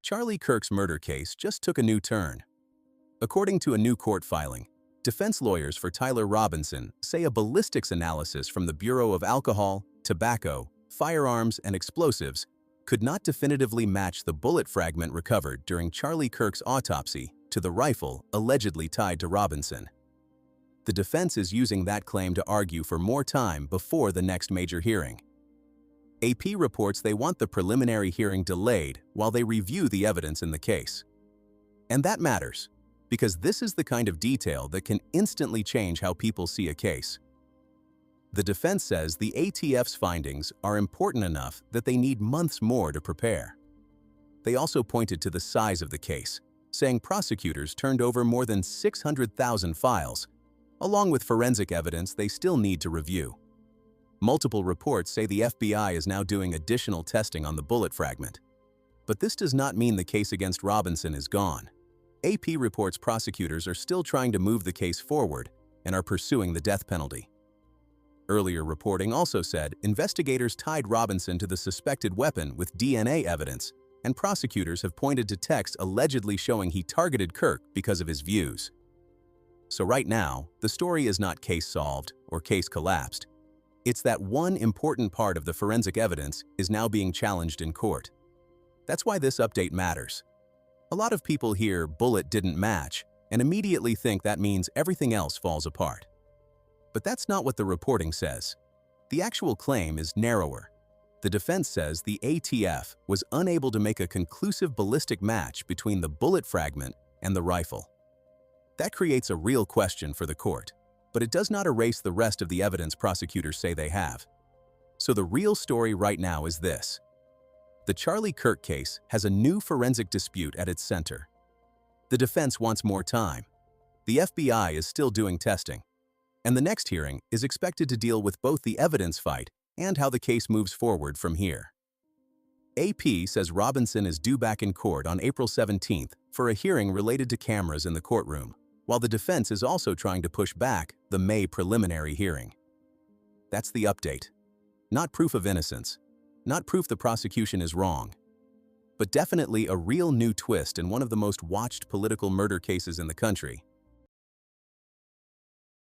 Charlie Kirk's murder case just took a new turn. According to a new court filing, defense lawyers for Tyler Robinson say a ballistics analysis from the Bureau of Alcohol, Tobacco, Firearms, and Explosives could not definitively match the bullet fragment recovered during Charlie Kirk's autopsy to the rifle allegedly tied to Robinson. The defense is using that claim to argue for more time before the next major hearing. AP reports they want the preliminary hearing delayed while they review the evidence in the case. And that matters, because this is the kind of detail that can instantly change how people see a case. The defense says the ATF's findings are important enough that they need months more to prepare. They also pointed to the size of the case, saying prosecutors turned over more than 600,000 files, along with forensic evidence they still need to review. Multiple reports say the FBI is now doing additional testing on the bullet fragment. But this does not mean the case against Robinson is gone. AP reports prosecutors are still trying to move the case forward and are pursuing the death penalty. Earlier reporting also said investigators tied Robinson to the suspected weapon with DNA evidence, and prosecutors have pointed to texts allegedly showing he targeted Kirk because of his views. So right now, the story is not case solved or case collapsed. It's that one important part of the forensic evidence is now being challenged in court. That's why this update matters. A lot of people hear bullet didn't match and immediately think that means everything else falls apart. But that's not what the reporting says. The actual claim is narrower. The defense says the ATF was unable to make a conclusive ballistic match between the bullet fragment and the rifle. That creates a real question for the court, but it does not erase the rest of the evidence prosecutors say they have. So the real story right now is this. The Charlie Kirk case has a new forensic dispute at its center. The defense wants more time. The FBI is still doing testing. And the next hearing is expected to deal with both the evidence fight and how the case moves forward from here. AP says Robinson is due back in court on April 17th for a hearing related to cameras in the courtroom, while the defense is also trying to push back the May preliminary hearing. That's the update. Not proof of innocence, not proof the prosecution is wrong, but definitely a real new twist in one of the most watched political murder cases in the country.